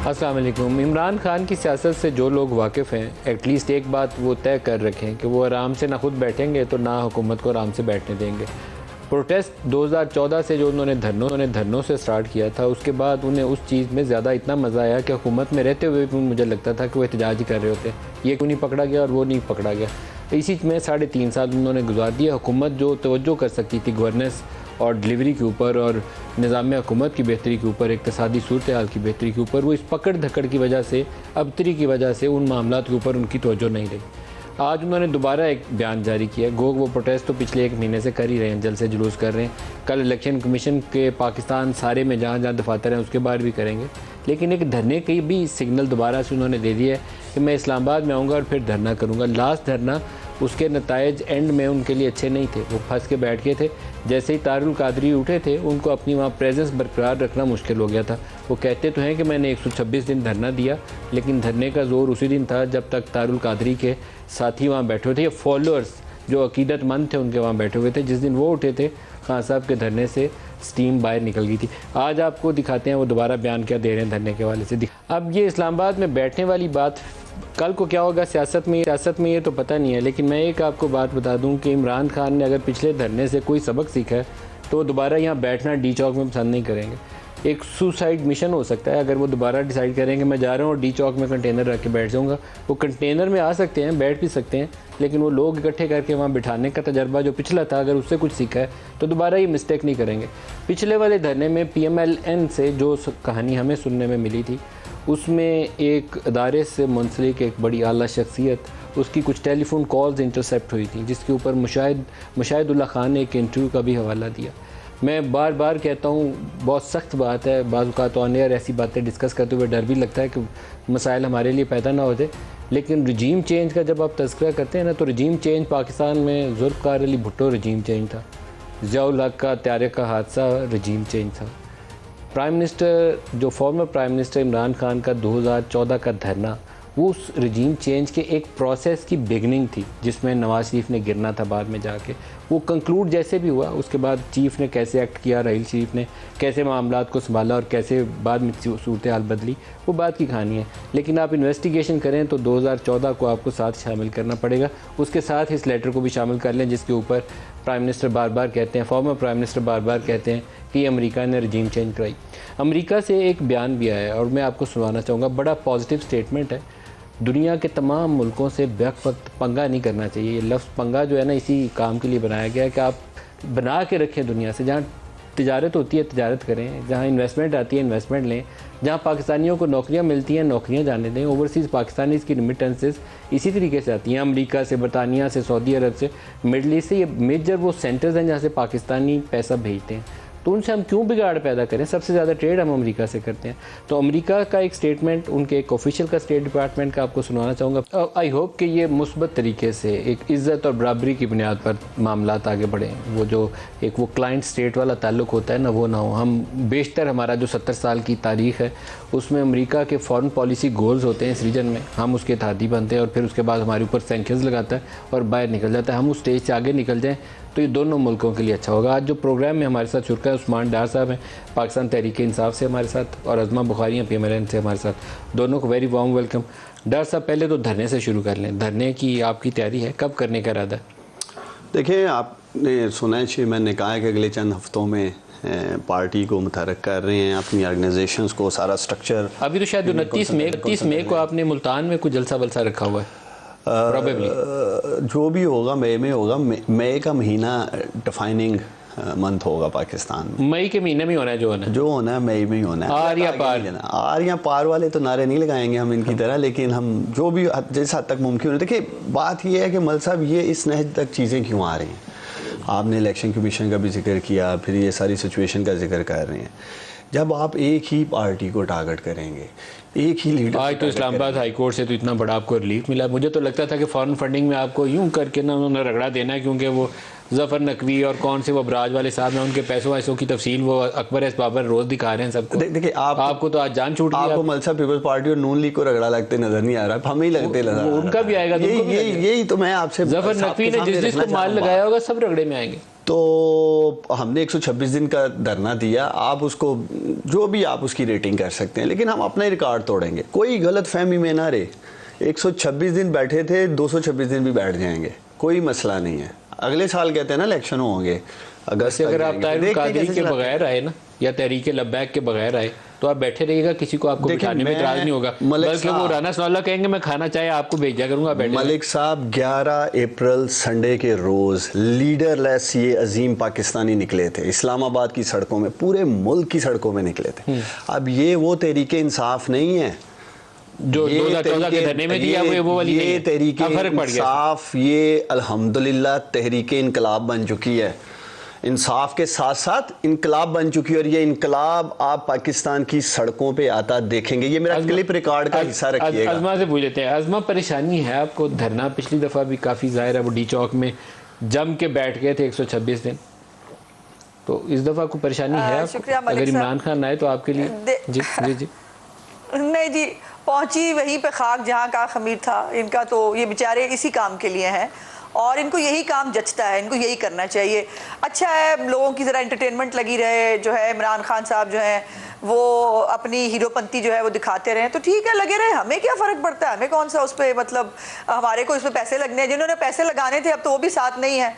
السلام علیکم۔ عمران خان کی سیاست سے جو لوگ واقف ہیں ایٹ لیسٹ ایک بات وہ طے کر رکھیں کہ وہ آرام سے نہ خود بیٹھیں گے تو نہ حکومت کو آرام سے بیٹھنے دیں گے۔ پروٹیسٹ 2014 سے جو انہوں نے دھرنوں سے سٹارٹ کیا تھا، اس کے بعد انہیں اس چیز میں زیادہ اتنا مزہ آیا کہ حکومت میں رہتے ہوئے بھی مجھے لگتا تھا کہ وہ احتجاج ہی کر رہے ہوتے، یہ کیوں نہیں پکڑا گیا اور وہ نہیں پکڑا گیا۔ اسی میں 3.5 سال انہوں نے گزار دیا۔ حکومت جو توجہ کر سکتی تھی گورننس اور ڈلیوری کے اوپر اور نظام حکومت کی بہتری کے اوپر، اقتصادی صورتحال کی بہتری کے اوپر، وہ اس پکڑ دھکڑ کی وجہ سے، ابتری کی وجہ سے ان معاملات کے اوپر ان کی توجہ نہیں رہی۔ آج انہوں نے دوبارہ ایک بیان جاری کیا، گو وہ پروٹیسٹ تو پچھلے 1 مہینے سے کر ہی رہے ہیں، جلسے جلوس کر رہے ہیں، کل الیکشن کمیشن کے پاکستان سارے میں جہاں جہاں دفاتر ہیں اس کے باہر بھی کریں گے، لیکن ایک دھرنے کی بھی سگنل دوبارہ سے انہوں نے دے دیا ہے کہ میں اسلام آباد میں آؤں گا اور پھر دھرنا کروں گا۔ لاسٹ دھرنا اس کے نتائج اینڈ میں ان کے لیے اچھے نہیں تھے، وہ پھنس کے بیٹھ گئے تھے۔ جیسے ہی طاہر القادری اٹھے تھے، ان کو اپنی وہاں پریزنس برقرار رکھنا مشکل ہو گیا تھا۔ وہ کہتے تو ہیں کہ میں نے 126 دن دھرنا دیا، لیکن دھرنے کا زور اسی دن تھا جب تک طاہر القادری کے ساتھی وہاں بیٹھے ہوئے تھے، یا فالوورز جو عقیدت مند تھے ان کے وہاں بیٹھے ہوئے تھے۔ جس دن وہ اٹھے تھے، خان صاحب کے دھرنے سے سٹیم باہر نکل گئی تھی۔ آج آپ کو دکھاتے ہیں وہ دوبارہ بیان کیا دے رہے ہیں دھرنے کے حوالے سے۔ اب یہ اسلام آباد میں بیٹھنے والی بات کل کو کیا ہوگا سیاست میں یہ تو پتہ نہیں ہے، لیکن میں ایک آپ کو بات بتا دوں کہ عمران خان نے اگر پچھلے دھرنے سے کوئی سبق سیکھا ہے تو وہ دوبارہ یہاں بیٹھنا ڈی چوک میں پسند نہیں کریں گے۔ ایک سوسائڈ مشن ہو سکتا ہے اگر وہ دوبارہ ڈیسائیڈ کریں کہ میں جا رہا ہوں اور ڈی چوک میں کنٹینر رکھ کے بیٹھ جاؤں گا۔ وہ کنٹینر میں آ سکتے ہیں، بیٹھ بھی سکتے ہیں، لیکن وہ لوگ اکٹھے کر کے وہاں بٹھانے کا تجربہ جو پچھلا تھا، اگر اس سے کچھ سیکھا ہے تو دوبارہ یہ مسٹیک نہیں کریں گے۔ پچھلے والے دھرنے میں پی ایم ایل این سے جو کہانی ہمیں سننے میں ملی تھی، اس میں ایک ادارے سے منسلک ایک بڑی اعلیٰ شخصیت، اس کی کچھ ٹیلی فون کالز انٹرسیپٹ ہوئی تھیں، جس کے اوپر مشاہد اللہ خان نے ایک انٹرویو کا بھی حوالہ دیا۔ میں بار بار کہتا ہوں بہت سخت بات ہے، بعض اوقات آن ایئر ایسی باتیں ڈسکس کرتے ہوئے ڈر بھی لگتا ہے کہ مسائل ہمارے لیے پیدا نہ ہو جائے، لیکن رجیم چینج کا جب آپ تذکرہ کرتے ہیں نا، تو رجیم چینج پاکستان میں ذوالفقار علی بھٹو رجیم چینج تھا، ضیاء الحق کا طیارے کا حادثہ رجیم چینج تھا، پرائم منسٹر جو former prime minister Imran Khan کا 2014 کا دھرنا، وہ اس رجیم چینج کے ایک پروسیس کی بگننگ تھی جس میں نواز شریف نے گرنا تھا بعد میں جا کے۔ وہ کنکلوڈ جیسے بھی ہوا، اس کے بعد چیف نے کیسے ایکٹ کیا، راحیل شریف نے کیسے معاملات کو سنبھالا اور کیسے بعد میں صورتحال بدلی، وہ بات کی کہانی ہے۔ لیکن آپ انویسٹیگیشن کریں تو 2014 کو آپ کو ساتھ شامل کرنا پڑے گا، اس کے ساتھ اس لیٹر کو بھی شامل کر لیں جس کے اوپر پرائم منسٹر بار بار کہتے ہیں، فارمر پرائم منسٹر بار بار کہتے ہیں کہ یہ امریکہ نے رجیم چینج کرائی۔ امریکہ سے ایک بیان بھی آیا ہے اور میں آپ کو سنانا چاہوں گا، بڑا پازیٹیو سٹیٹمنٹ ہے۔ دنیا کے تمام ملکوں سے بیک وقت پنگا نہیں کرنا چاہیے۔ یہ لفظ پنگا جو ہے نا، اسی کام کے لیے بنایا گیا ہے کہ آپ بنا کے رکھیں دنیا سے، جہاں تجارت ہوتی ہے تجارت کریں، جہاں انویسٹمنٹ آتی ہے انویسٹمنٹ لیں، جہاں پاکستانیوں کو نوکریاں ملتی ہیں نوکریاں جانے دیں۔ اوورسیز پاکستانیز کی ریمیٹنسز اسی طریقے سے آتی ہیں، امریکہ سے، برطانیہ سے، سعودی عرب سے، مڈل ایسٹ سے۔ یہ میجر وہ سینٹرز ہیں جہاں سے پاکستانی پیسہ بھیجتے ہیں، تو ان سے ہم کیوں بگاڑ پیدا کریں؟ سب سے زیادہ ٹریڈ ہم امریکہ سے کرتے ہیں۔ تو امریکہ کا ایک سٹیٹمنٹ، ان کے ایک آفیشیل کا اسٹیٹ ڈپارٹمنٹ کا آپ کو سنانا چاہوں گا۔ آئی ہوپ کہ یہ مثبت طریقے سے ایک عزت اور برابری کی بنیاد پر معاملات آگے بڑھیں، وہ جو ایک وہ کلائنٹ اسٹیٹ والا تعلق ہوتا ہے نا، وہ نہ ہو۔ ہم بیشتر ہمارا جو 70 سال کی تاریخ ہے اس میں امریکہ کے فارن پالیسی گولز ہوتے ہیں اس ریجن میں، ہم اس کے اتحادی بنتے ہیں اور پھر اس کے بعد ہمارے اوپر سینکشنز لگاتا ہے اور باہر نکل جاتا ہے۔ ہم اس اسٹیج سے آگے نکل جائیں تو یہ دونوں ملکوں کے لیے اچھا ہوگا۔ آج جو پروگرام میں ہمارے ساتھ شرکا ہے، عثمان ڈار صاحب ہیں پاکستان تحریک انصاف سے ہمارے ساتھ، اور عظمہ بخاری ہیں پی ایم ایل این سے ہمارے ساتھ، دونوں کو ویری وارم ویلکم۔ ڈار صاحب پہلے تو دھرنے سے شروع کر لیں، دھرنے کی آپ کی تیاری ہے، کب کرنے کا ارادہ ہے؟ دیکھیں، آپ نے سنا ہے چیئرمین نے کہا ہے کہ اگلے چند ہفتوں میں پارٹی کو متحرک کر رہے ہیں، اپنی آرگنائزیشنز کو سارا سٹرکچر۔ ابھی تو شاید 29 مئی کو آپ نے ملتان میں کوئی جلسہ بلسہ رکھا ہوا ہے، جو بھی ہوگا مئی میں ہوگا۔ مئی کا مہینہ ڈیفائننگ منتھ ہوگا پاکستان میں، مئی کے مہینے میں ہونا ہے، جو ہونا ہے مئی میں ہی ہونا ہے۔ آر یا پار، آر یا پار والے تو نعرے نہیں لگائیں گے ہم ان کی طرح، لیکن ہم جو بھی جس حد تک ممکن ہے۔ دیکھیں بات یہ ہے کہ مل صاحب یہ اس نہج تک چیزیں کیوں آ رہی ہیں؟ آپ نے الیکشن کمیشن کا بھی ذکر کیا، پھر یہ ساری سچویشن کا ذکر کر رہے ہیں۔ جب آپ ایک ہی پارٹی کو ٹارگٹ کریں گے، ایک ہی لیڈر، آج تو اسلام آباد ہائی کورٹ سے تو اتنا بڑا آپ کو ریلیف ملا۔ مجھے تو لگتا تھا کہ فارن فنڈنگ میں آپ کو یوں کر کے نا انہوں نے رگڑا دینا ہے، کیونکہ وہ ظفر نقوی اور کون سے وہ ابراج والے صاحب ہیں، ان کے پیسوں ویسوں کی تفصیل وہ اکبر ایس بابر روز دکھا رہے ہیں سب کو۔ دیکھیں آپ کو تو آج جان چھوٹ گئی۔ آپ کو ملسا پیپلز پارٹی اور نون لیگ کو رگڑا لگتے نظر نہیں آ رہا، ہمیں ہی لگتے نظر آ رہا ہے۔ ان کا بھی آئے گا، یہی تو میں آپ سے، ظفر نقوی نے جس کو مال لگایا ہوگا سب رگڑے میں آئیں گے۔ تو ہم نے 126 دن کا دھرنا دیا. آپ اس کو جو بھی آپ اس کی ریٹنگ کر سکتے ہیں, لیکن ہم اپنا ہی ریکارڈ توڑیں گے. کوئی غلط فہمی میں نہ رہے. 126 دن بیٹھے تھے, 226 دن بھی بیٹھ جائیں گے, کوئی مسئلہ نہیں ہے. اگلے سال کہتے ہیں نا الیکشن ہوں گے اگست. اگر آپ طاہر القادری کے بغیر آئے نا, یا تحریک لبیک کے بغیر آئے, تو آپ بیٹھے رہیے گا, کسی کو آپ کو بٹھانے میں اعتراض نہیں ہوگا, بلکہ وہ رانا ثناء اللہ کہیں گے میں کھانا چاہے آپ کو بھیجا کروں گا. ملک صاحب 11 اپریل سنڈے کے روز لیڈر لیس یہ عظیم پاکستانی نکلے تھے اسلام آباد کی سڑکوں میں, پورے ملک کی سڑکوں میں نکلے تھے. اب یہ وہ تحریک انصاف نہیں ہے جو 2014 کے دھرنے میں دیا, وہ والی نہیں ہے. یہ تحریک انصاف یہ الحمدللہ تحریک انقلاب بن چکی ہے. انصاف کے ساتھ ساتھ انقلاب بن چکی ہے, اور یہ انقلاب آپ پاکستان کی سڑکوں پہ آتا دیکھیں گے. یہ میرا کلپ ریکارڈ کا حصہ رکھیے گا. ازما سے پوچھ لیتے ہیں. ازما پریشانی ہے آپ کو؟ دھرنا پچھلی دفعہ بھی کافی ظاہر ہے وہ ڈی چوک میں جم کے بیٹھ گئے تھے 126 دن, تو اس دفعہ کوئی پریشانی ہے آپ کو؟ اگر عمران خان آئے تو آپ کے لیے. جی جی جی. نہیں جی, پہنچی وہیں پہ خاک جہاں کا خمیر تھا. ان کا تو یہ بیچارے اسی کام کے لیے ہیں, اور ان کو یہی کام جچتا ہے, ان کو یہی کرنا چاہیے. اچھا ہے لوگوں کی ذرا انٹرٹینمنٹ لگی رہے, جو ہے عمران خان صاحب جو ہیں وہ اپنی ہیرو پنتی جو ہے وہ دکھاتے رہیں, تو ٹھیک ہے لگے رہے, ہمیں کیا فرق پڑتا ہے, ہمیں کون سا اس پہ مطلب, ہمارے کو اس پہ پیسے لگنے ہیں. جنہوں نے پیسے لگانے تھے اب تو وہ بھی ساتھ نہیں ہیں.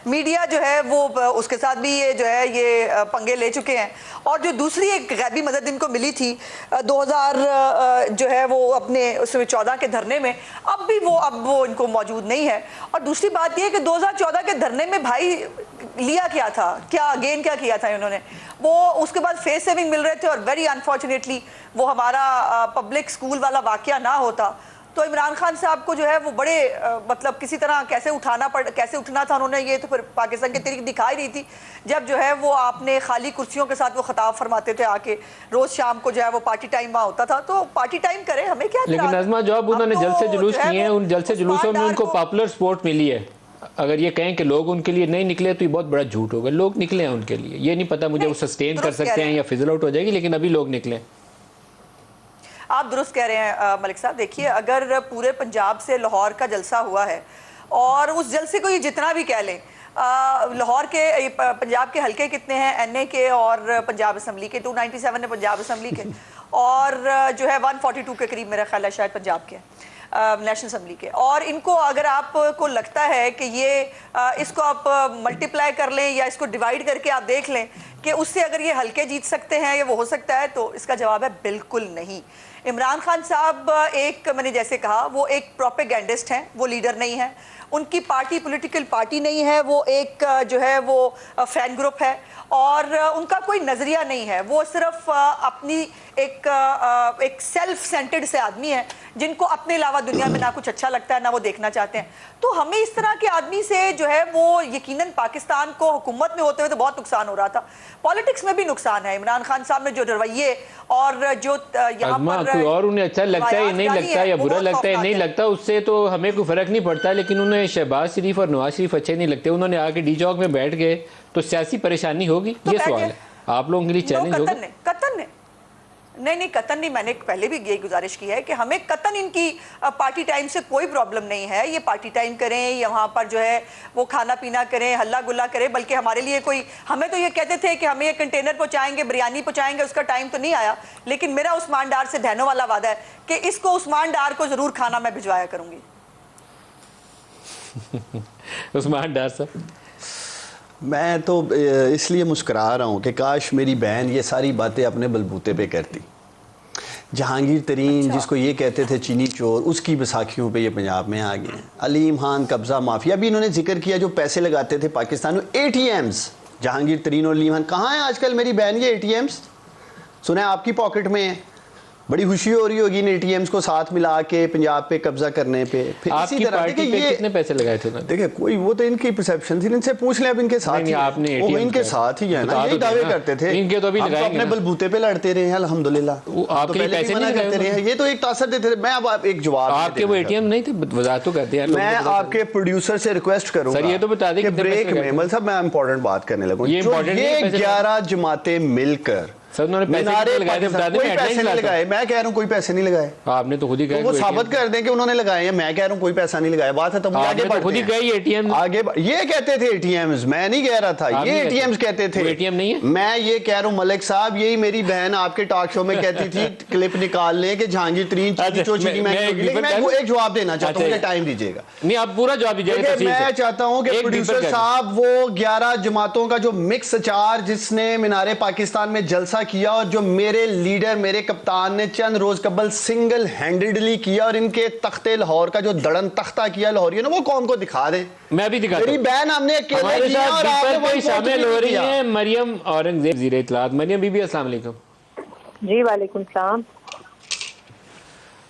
میڈیا جو ہے وہ اس کے ساتھ بھی یہ جو ہے یہ پنگے لے چکے ہیں. اور جو دوسری ایک غیبی مدد ان کو ملی تھی 2000 جو ہے وہ اپنے اس میں 14 کے دھرنے میں, اب وہ ان کو موجود نہیں ہے. اور دوسری بات یہ ہے کہ 2014 کے دھرنے میں بھائی لیا کیا تھا, کیا گین کیا کیا تھا انہوں نے, وہ اس کے بعد فیس سیونگ مل رہے تھے. اور ویری انفارچونیٹلی وہ ہمارا پبلک سکول والا واقعہ نہ ہوتا تو عمران خان صاحب کو جو ہے وہ بڑے مطلب کسی طرح کیسے اٹھنا تھا انہوں نے. یہ تو پھر پاکستان کی تاریخ دکھائی رہی تھی, جب جو ہے وہ آپ نے خالی کرسیوں کے ساتھ وہ خطاب فرماتے تھے آ کے, روز شام کو جو ہے وہ پارٹی ٹائم وہاں ہوتا تھا, تو پارٹی ٹائم کرے, ہمیں کیا. لیکن نظمہ جو اب انہوں نے جلسے جلوس کیے ہیں, ان جلسے جلوسوں میں ان کو پاپولر سپورٹ ملی ہے. اگر یہ کہیں کہ لوگ ان کے لیے نہیں نکلے تو یہ بہت بڑا جھوٹ ہوگا. لوگ نکلے ہیں ان کے لیے, یہ نہیں پتا مجھے وہ سسٹین کر سکتے ہیں یا فزل آؤٹ ہو جائے گی, لیکن ابھی لوگ نکلے. آپ درست کہہ رہے ہیں ملک صاحب. دیکھیے اگر پورے پنجاب سے لاہور کا جلسہ ہوا ہے, اور اس جلسے کو یہ جتنا بھی کہہ لیں, لاہور کے پنجاب کے حلقے کتنے ہیں, این اے کے اور پنجاب اسمبلی کے, 297 ہے پنجاب اسمبلی کے, اور جو ہے 142 کے قریب میرا خیال ہے شاید پنجاب کے نیشنل اسمبلی کے. اور ان کو اگر آپ کو لگتا ہے کہ یہ اس کو آپ ملٹیپلائی کر لیں یا اس کو ڈیوائیڈ کر کے آپ دیکھ لیں کہ اس سے اگر یہ حلقے جیت سکتے ہیں یا وہ ہو سکتا ہے, تو اس کا جواب ہے بالکل نہیں. عمران خان صاحب ایک, میں نے جیسے کہا, وہ ایک پروپیگینڈسٹ ہیں, وہ لیڈر نہیں ہیں. ان کی پارٹی پولیٹیکل پارٹی نہیں ہے, وہ ایک جو ہے وہ فین گروپ ہے, اور ان کا کوئی نظریہ نہیں ہے. وہ صرف اپنی ایک سیلف سینٹرڈ سے آدمی ہیں جن کو اپنے علاوہ دنیا میں نہ کچھ اچھا لگتا ہے نہ وہ دیکھنا چاہتے ہیں. تو ہمیں اس طرح کے آدمی سے جو ہے وہ یقیناً پاکستان کو حکومت میں ہوتے ہوئے تو بہت نقصان ہو رہا تھا, پالیٹکس میں بھی نقصان ہے. عمران خان صاحب نے جو رویے اور جو یہاں پر کوئی اور انہیں اچھا لگتا ہے یا نہیں لگتا یا برا لگتا ہے نہیں لگتا, اس سے تو ہمیں کوئی فرق نہیں پڑتا. لیکن انہیں شہباز شریف اور نواز شریف اچھے نہیں لگتے, انہوں نے آ کے ڈی چوک میں بیٹھ گئے تو سیاسی پریشانی ہوگی. یہ سوال ہے آپ لوگوں کے لیے چیلنج ہوگا. قطن نہیں قطن نہیں, میں نے پہلے بھی یہی گزارش کی ہے کہ ہمیں قطن ان کی پارٹی ٹائم سے کوئی پرابلم نہیں ہے. یہ پارٹی ٹائم کریں یا وہاں پر جو ہے وہ کھانا پینا کریں, ہلا گلا کریں, بلکہ ہمارے لیے کوئی, ہمیں تو یہ کہتے تھے کہ ہمیں یہ کنٹینر پہنچائیں گے, بریانی پہنچائیں گے, اس کا ٹائم تو نہیں آیا. لیکن میرا عثمان ڈار سے دہنوں والا وعدہ ہے کہ اس کو عثمان ڈار کو ضرور کھانا میں بھجوایا کروں گی. عثمان ڈار صاحب, میں تو اس لیے مسکرا رہا ہوں کہ کاش میری بہن یہ ساری باتیں اپنے بلبوتے پہ کرتی. جہانگیر ترین جس کو یہ کہتے تھے چینی چور, اس کی بیساکھیوں پہ یہ پنجاب میں آ گئے ہیں. علیم خان قبضہ مافیا بھی انہوں نے ذکر کیا, جو پیسے لگاتے تھے پاکستان میں, اے ٹی ایمز. جہانگیر ترین اور علیم خان کہاں ہیں آج کل میری بہن؟ یہ اے ٹی ایمز سنیں آپ کی پاکٹ میں ہیں. بڑی خوشی ہو رہی ہوگی ان اے ٹی ایمز کو ساتھ ملا کے پنجاب پہ قبضہ کرنے پہ. آپ کی پارٹی پہ کتنے پیسے لگائے تھے؟ دیکھیں کوئی وہ تو ان کی پرسیپشن تھی, ان سے پوچھ لیں. اب ان کے ساتھ ہی وہ ان کے ساتھ ہی ہے نا, یہی دعوے کرتے تھے. ان کے تو ابھی لگائیں گے, اپنے بلبوتے پہ لڑتے رہے ہیں الحمدللہ. آپ کے پیسے نہیں کرتے رہے ہیں, یہ تو ایک تاثر دیتے تھے. میں اب ایک جواب, آپ کے وہ اے ٹی ایم نہیں تھے, وضاحت تو کرتے ہیں. میں آپ کے پروڈیوسر سے ریکویسٹ کروں گا سر یہ تو بتا دیں کہ بریک میں, مطلب صاحب میں امپورٹنٹ بات کرنے لگوں. یہ 11 جماعتیں مل کر سر انہوں نے پیسے لگائے تھے، بتا دیں، کوئی پیسے نہیں لگائے. میں کہہ رہا ہوں کوئی پیسے نہیں لگائے. آپ نے تو خود ہی کہا وہ ثابت کر دیں کہ انہوں نے لگائے ہیں. میں کہہ رہا ہوں کوئی پیسہ نہیں لگایا. بات ہے تب آگے بڑھتے ہیں. خود ہی کہی اے ٹی ایم آگے یہ کہتے تھے اے ٹی ایمز، میں نہیں کہہ رہا تھا، یہ اے ٹی ایمز کہتے تھے. اے ٹی ایم نہیں ہے. میں یہ کہہ رہا ہوں ملک صاحب، یہی میری بہن آپ کے ٹاک شو میں کہتی تھی کلپ نکال لیں کہ جہانگیر ترین چیزی چو چیزی میں ہوگی. لیکن میں ایک جواب دینا چاہتا ہوں، مجھے ٹائم دیجیے گا. نہیں آپ پورا جواب دیجیے. میں چاہتا ہوں کہ پروڈیوسر صاحب وہ 11 جماعتوں کا جو مکس اچار جس نے مینار پاکستان میں جلسہ کیا اور جو میرے لیڈر میرے کپتان نے چند روز قبل سنگل ہینڈڈلی کیا اور ان کے تخت لاہور کا جو دڑن تختہ کیا لاہوریوں نے، وہ قوم کو دکھا دیں. میں بھی دکھاتا ہوں. میری بہن ہم نے اکیلے کیا اور آپ نے وہ شامل ہو رہی ہیں مریم اورنگزیب وزیر اطلاعات. مریم بی بی السلام علیکم. جی وعلیکم السلام.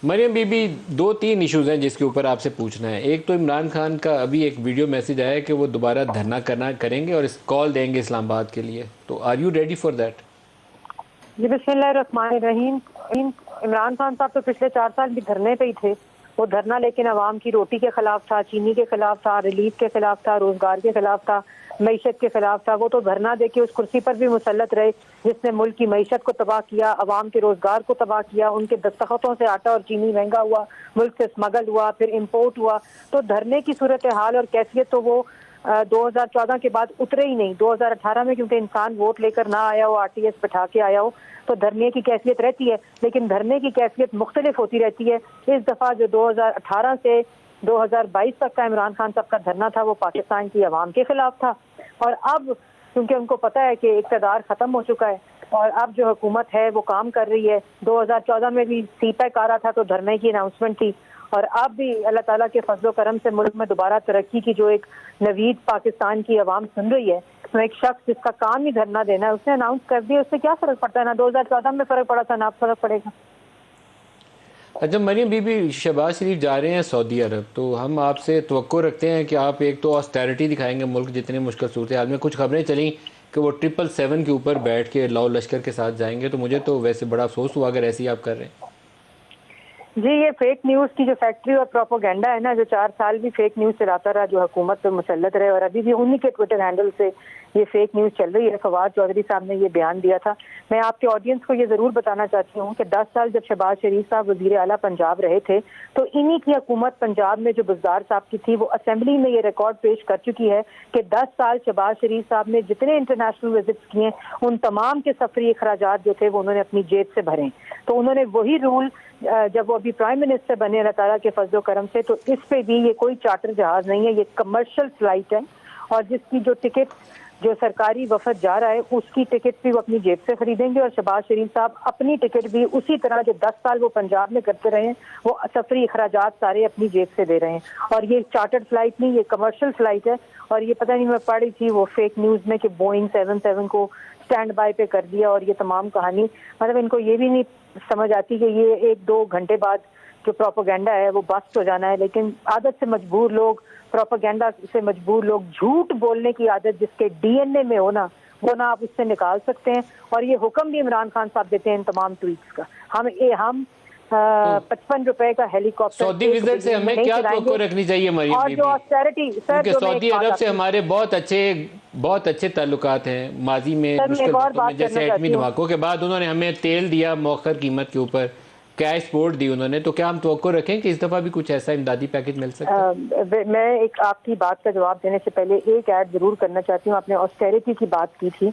مریم بی بی 2-3 ایشوز ہیں جس کے اوپر آپ سے پوچھنا ہے. ایک تو عمران خان کا ابھی ایک ویڈیو میسج آیا ہے کہ وہ دوبارہ دھرنا کریں گے اور اس کال دیں گے اسلام آباد کے لیے. تو are you ready for that? جی بسم اللہ الرحمن الرحیم. عمران خان صاحب تو پچھلے 4 سال بھی دھرنے پہ ہی تھے. وہ دھرنا لیکن عوام کی روٹی کے خلاف تھا، چینی کے خلاف تھا، ریلیف کے خلاف تھا، روزگار کے خلاف تھا، معیشت کے خلاف تھا. وہ تو دھرنا دے کے اس کرسی پر بھی مسلط رہے جس نے ملک کی معیشت کو تباہ کیا، عوام کے روزگار کو تباہ کیا. ان کے دستخطوں سے آٹا اور چینی مہنگا ہوا، ملک سے اسمگل ہوا، پھر امپورٹ ہوا. تو دھرنے کی صورتحال اور کیفیت تو وہ 2014 کے بعد اترے ہی نہیں. 2018 میں کیونکہ انسان ووٹ لے کر نہ آیا ہو، RTS بٹھا کے آیا ہو، تو دھرنے کی کیفیت رہتی ہے. لیکن دھرنے کی کیفیت مختلف ہوتی رہتی ہے. اس دفعہ جو 2018 سے 2022 تک کا عمران خان صاحب کا دھرنا تھا وہ پاکستان کی عوام کے خلاف تھا. اور اب کیونکہ ان کو پتہ ہے کہ اقتدار ختم ہو چکا ہے اور اب جو حکومت ہے وہ کام کر رہی ہے. 2014 میں بھی سی پیک آ رہا تھا تو دھرنے کی اناؤنسمنٹ تھی، اور اب بھی اللہ تعالیٰ کے فضل و کرم سے ملک میں دوبارہ ترقی کی جو ایک نوید پاکستان کی عوام سن رہی ہے. تو ایک شخص جس کا کام ہی دھرنا دینا ہے اس نے اناؤنس کر دیا. اس سے کیا فرق پڑتا ہے؟ نہ 2014 میں فرق پڑا تھا نہ فرق پڑے گا. اچھا مریم بی بی، شہباز شریف جا رہے ہیں سعودی عرب، تو ہم آپ سے توقع رکھتے ہیں کہ آپ ایک تو آسٹیرٹی دکھائیں گے ملک جتنے مشکل صورتحال میں. کچھ خبریں چلیں کہ وہ 777 کے اوپر بیٹھ کے لاؤ لشکر کے ساتھ جائیں گے. تو مجھے تو ویسے بڑا افسوس ہوا اگر ایسی آپ کر رہے ہیں. جی یہ فیک نیوز کی جو فیکٹری اور پروپوگینڈا ہے نا، جو 4 سال بھی فیک نیوز چلاتا رہا، جو حکومت پہ مسلط رہے، اور ابھی بھی انہی کے ٹویٹر ہینڈل سے یہ فیک نیوز چل رہی ہے. فواد چودھری صاحب نے یہ بیان دیا تھا. میں آپ کے آڈینس کو یہ ضرور بتانا چاہتی ہوں کہ 10 سال جب شہباز شریف صاحب وزیر اعلیٰ پنجاب رہے تھے تو انہی کی حکومت پنجاب میں جو بزدار صاحب کی تھی وہ اسمبلی میں یہ ریکارڈ پیش کر چکی ہے کہ 10 سال شہباز شریف صاحب نے جتنے انٹرنیشنل وزٹس کیے ان تمام کے سفری اخراجات جو تھے وہ انہوں نے اپنی جیب سے بھرے. تو انہوں نے وہی رول جب وہ ابھی پرائم منسٹر بنے اللہ تعالیٰ کے فضل و کرم سے، تو اس پہ بھی یہ کوئی چارٹر جہاز نہیں ہے، یہ کمرشل فلائٹ ہے. اور جس کی جو ٹکٹ جو سرکاری وفد جا رہا ہے اس کی ٹکٹ بھی وہ اپنی جیب سے خریدیں گے. اور شہباز شریف صاحب اپنی ٹکٹ بھی اسی طرح جو 10 سال وہ پنجاب میں کرتے رہے ہیں وہ سفری اخراجات سارے اپنی جیب سے دے رہے ہیں. اور یہ چارٹرڈ فلائٹ نہیں، یہ کمرشل فلائٹ ہے. اور یہ پتہ نہیں میں پڑھ رہی تھی وہ فیک نیوز میں کہ بوئنگ 77 کو اسٹینڈ بائی پہ کر دیا، اور یہ تمام کہانی مطلب ان کو یہ بھی نہیں سمجھ آتی کہ یہ 1-2 گھنٹے بعد جو پروپیگنڈا ہے وہ بسٹ ہو جانا ہے. لیکن عادت سے مجبور لوگ، پروپیگنڈا سے مجبور لوگ، جھوٹ بولنے کی عادت جس کے DNA میں ہونا وہ نہ آپ اس سے نکال سکتے ہیں. اور یہ حکم بھی عمران خان صاحب دیتے ہیں ان تمام ٹویٹس کا. ہم 55 روپے کا ہیلی کاپٹر سعودی وزٹ سے ہمیں کیا توقع رکھنی چاہیے مریم اور بی جو بی؟ آسٹیرٹی سر کیونکہ سعودی عرب سے ہمارے بہت اچھے تعلقات ہیں ماضی میں مشکل وقتوں میں، جیسے ایٹمی دھماکوں کے بعد انہوں نے ہمیں تیل دیا موخر قیمت کے اوپر، کیش سپورٹ دی انہوں نے. تو کیا ہم توقع رکھیں کہ اس دفعہ بھی کچھ ایسا امدادی پیکج مل سکتا ہے؟ میں ایک آپ کی بات کا جواب دینے سے پہلے ایک ایڈ ضرور کرنا چاہتی ہوں. آپ نے آسٹیرٹی کی بات کی تھی،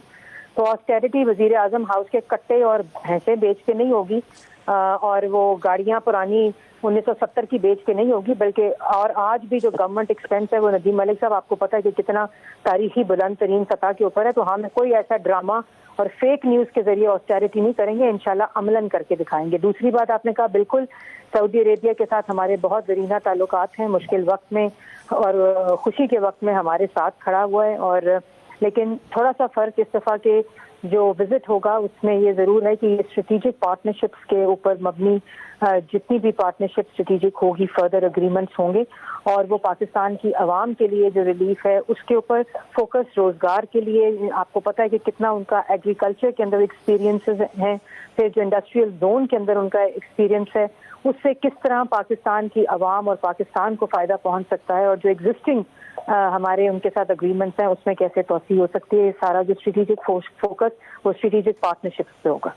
تو آسٹیرٹی وزیر اعظم ہاؤس کے کٹے اور بھینسیں بیچ کے نہیں ہوگی، اور وہ گاڑیاں پرانی 1970 کی بیچ کے نہیں ہوگی، بلکہ اور آج بھی جو گورنمنٹ ایکسپینس ہے وہ ندیم ملک صاحب آپ کو پتہ ہے کہ کتنا تاریخی بلند ترین سطح کے اوپر ہے. تو ہم کوئی ایسا ڈرامہ اور فیک نیوز کے ذریعے آسٹیرٹی نہیں کریں گے، انشاءاللہ عملاً کر کے دکھائیں گے. دوسری بات آپ نے کہا بالکل سعودی عربیہ کے ساتھ ہمارے بہت زرینہ تعلقات ہیں، مشکل وقت میں اور خوشی کے وقت میں ہمارے ساتھ کھڑا ہوا ہے. اور لیکن تھوڑا سا فرق اس دفعہ کے جو وزٹ ہوگا اس میں یہ ضرور ہے کہ یہ اسٹریٹجک پارٹنرشپس کے اوپر مبنی جتنی بھی پارٹنرشپ اسٹریٹجک ہوگی فردر اگریمنٹس ہوں گے، اور وہ پاکستان کی عوام کے لیے جو ریلیف ہے اس کے اوپر فوکس، روزگار کے لیے آپ کو پتہ ہے کہ کتنا ان کا ایگریکلچر کے اندر ایکسپیرینسز ہیں، پھر جو انڈسٹریل زون کے اندر ان کا ایکسپیرینس ہے اس سے کس طرح پاکستان کی عوام اور پاکستان کو فائدہ پہنچ سکتا ہے، اور جو ایگزسٹنگ ہمارے ان کے ساتھ اگریمنٹس ہیں اس میں کیسے توسیع ہو سکتی ہے. سارا جو اسٹریٹجک فوکس وہ اسٹریٹجک پارٹنرشپس پہ ہوگا.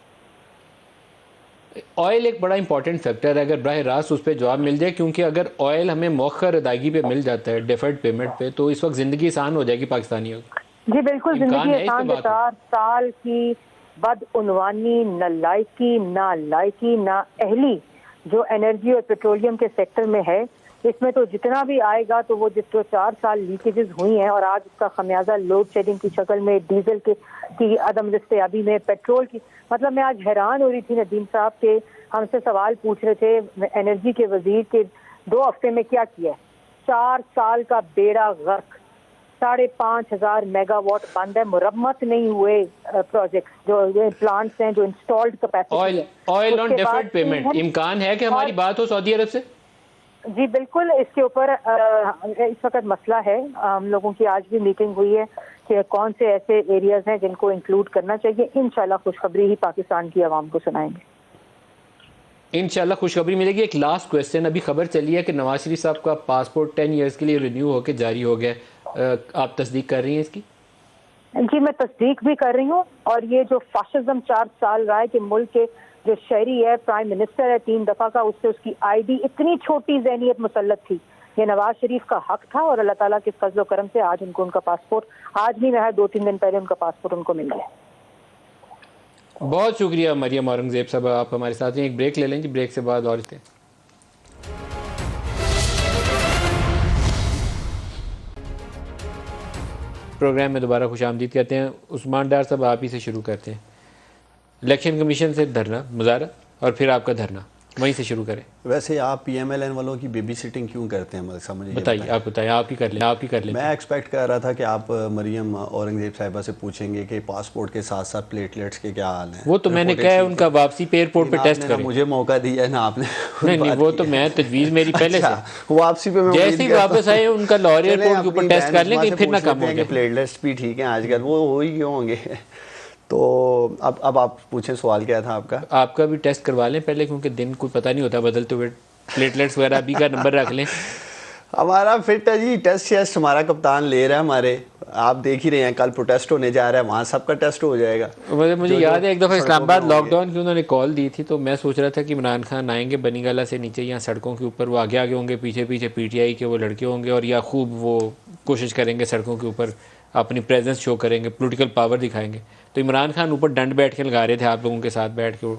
آئل ایک بڑا امپورٹنٹ فیکٹر ہے, اگر براہ راست اس پہ جواب مل جائے, کیونکہ اگر آئل ہمیں مؤخر ادائیگی پہ مل جاتا ہے, ڈیفرڈ پیمنٹ پہ, تو اس وقت زندگی آسان ہو جائے گی پاکستانیوں کی. جی بالکل, زندگی آسان. 4 سال کی بدعنوانی, نالائکی, نالائکی, نااہلی جو انرجی اور پیٹرولیم کے سیکٹر میں ہے, اس میں تو جتنا بھی آئے گا تو وہ جس جو 4 سال لیکیجز ہوئی ہیں اور آج اس کا خمیازہ لوڈ شیڈنگ کی شکل میں, ڈیزل کی عدم دستیابی میں, پیٹرول کی, مطلب میں آج حیران ہو رہی تھی ندیم صاحب کے ہم سے سوال پوچھ رہے تھے انرجی کے وزیر کے 2 ہفتے میں کیا کیا ہے. 4 سال کا بیڑا غرق, 5,500 میگا واٹ بند ہے, مرمت نہیں ہوئے پروجیکٹس جو پلانٹس ہیں جو انسٹالڈ کیپیسٹی ہے. آئل آن ڈیفرڈ پیمنٹ, امکان ہے کہ ہماری بات ہو سعودی عرب سے؟ جی بالکل, اس کے اوپر اس وقت مسئلہ ہے. ہم لوگوں کی آج بھی میٹنگ ہوئی ہے کہ کون سے ایسے ایریاز ہیں جن کو انکلوڈ کرنا چاہیے. انشاءاللہ خوشخبری ہی پاکستان کی عوام کو سنائیں گے. انشاءاللہ خوشخبری ملے گی. ایک لاسٹ کویسچن, ابھی خبر چلی ہے کہ نواز شریف صاحب کا پاسپورٹ 10 ایئرز کے لیے رینیو ہو کے جاری ہو گیا, آپ تصدیق کر رہی ہیں اس کی؟ جی میں تصدیق بھی کر رہی ہوں, اور یہ جو فاشزم 4 سال رہا ہے کہ ملک کے جو شہری ہے, پرائم منسٹر ہے 3 دفعہ کا, اس سے اس کی آئی ڈی اتنی چھوٹی ذہنیت مسلط تھی. یہ نواز شریف کا حق تھا اور اللہ تعالیٰ کے فضل و کرم سے آج ان کو ان کا پاسپورٹ, آج نہیں رہا 2-3 دن پہلے ان کا پاسپورٹ ان کو مل گیا. بہت شکریہ مریم اورنگزیب صاحب, آپ ہمارے ساتھ ہیں. ایک بریک لے لیں جی, بریک سے بعد اور اس پروگرام میں دوبارہ خوش آمدید کہتے ہیں. عثمان ڈار صاحب آپ ہی سے شروع کرتے ہیں. الیکشن کمیشن سے دھرنا, مظاہرہ, اور پھر آپ کا دھرنا, وہیں سے شروع کریں. ویسے آپ پی ایم ایل این والوں کی بیبی سٹنگ کیوں کرتے ہیں ملک صاحب, مجھے بتائیے, آپ بتائیں, آپ ہی کر لیں. میں ایکسپیکٹ کر رہا تھا کہ آپ مریم اورنگزیب صاحبہ سے پوچھیں گے کہ پاسپورٹ کے ساتھ ساتھ پلیٹلیٹس کے کیا حال ہیں. وہ تو میں نے کہا ہے ان کا واپسی پہ ایئرپورٹ پہ ٹیسٹ کریں. مجھے موقع دیا ہے نا آپ نے. نہیں, وہ تو میں تجویز میری پہلے سے, واپسی پہ جیسے ہی واپس آئے ان کا لاہور ایئرپورٹ کے اوپر ٹیسٹ کر لیں کہ پھر نہ کم ہو جائے. پلیٹلیٹس بھی ٹھیک ہیں آج کل, وہ ہو ہی کیوں ہوں گے. تو اب آپ پوچھیں, سوال کیا تھا آپ کا؟ آپ کا بھی ٹیسٹ کروا لیں پہلے, کیونکہ دن کوئی پتہ نہیں ہوتا بدلتے ہوئے. پلیٹلیٹس وغیرہ ابھی کا نمبر رکھ لیں. ہمارا فٹ ہے جی, ٹیسٹ ہمارا کپتان لے رہا ہے ہمارے. آپ دیکھ ہی رہے ہیں, کل پروٹیسٹ ہونے جا رہا ہے, وہاں سب کا ٹیسٹ ہو جائے گا. مجھے یاد ہے ایک دفعہ اسلام آباد لاک ڈاؤن کی انہوں نے کال دی تھی, تو میں سوچ رہا تھا کہ عمران خان آئیں گے بنی گالہ سے نیچے, یہاں سڑکوں کے اوپر وہ آگے آگے ہوں گے, پیچھے پیچھے پی ٹی آئی کے وہ لڑکے ہوں گے, اور یا خوب وہ کوشش کریں گے سڑکوں کے اوپر اپنی پریزنس شو کریں گے, پولیٹیکل پاور دکھائیں گے. تو عمران خان اوپر ڈنڈ بیٹھ کے لگا رہے تھے آپ لوگوں کے ساتھ بیٹھ کے, وہ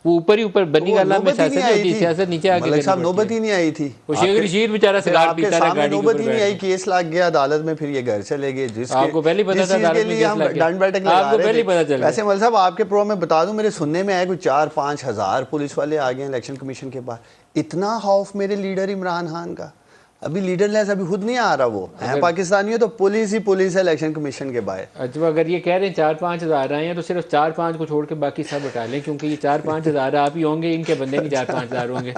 اوپر ہی اوپر بنی گالہ میں سیاست نہیں ہوتی, سیاست نیچے آگے ملک صاحب نوبت ہی نہیں آئی تھی. وہ شیخ رشید بیچارہ سگار پیتا رہا گاڑی کے اوپر, نوبت ہی نہیں آئی, کیس لگ گیا عدالت میں, پھر یہ گھر چلے گئے. جس آپ کو پہلے پتا تھا عدالت میں کیس لگ گیا, آپ کو پہلے پتا چل گیا. ویسے ملک صاحب آپ کے پروگرام میں بتا دوں, میرے سننے میں آئے کوئی 4-5 ہزار پولیس والے آ گئے الیکشن کمیشن کے باہر. اتنا خوف میرے لیڈر عمران خان کا, ابھی لیڈر لیس ابھی خود نہیں آ رہا. وہ ہیں پاکستانی, تو پولیس ہی پولیس ہے الیکشن کمیشن کے باہر. اچھا, اگر یہ کہہ رہے ہیں 4-5 ہزار آئے ہیں تو صرف 4-5 کو چھوڑ کے باقی سب ہٹا لیں, کیونکہ یہ 4-5 ہزار آپ ہی ہوں گے, ان کے بندے نہیں 4-5 ہزار ہوں گے.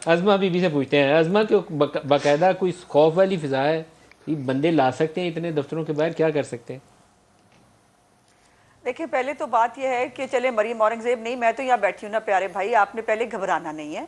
ازما بی بی سے پوچھتے ہیں, ازما کے باقاعدہ کوئی خوف والی فضا ہے, یہ بندے لا سکتے ہیں اتنے دفتروں کے باہر, کیا کر سکتے ہیں؟ دیکھیں پہلے تو بات یہ ہے کہ چلے مریم اورنگزیب نہیں, میں تو یہاں بیٹھی ہوں نا پیارے بھائی, آپ نے پہلے گھبرانا نہیں ہے.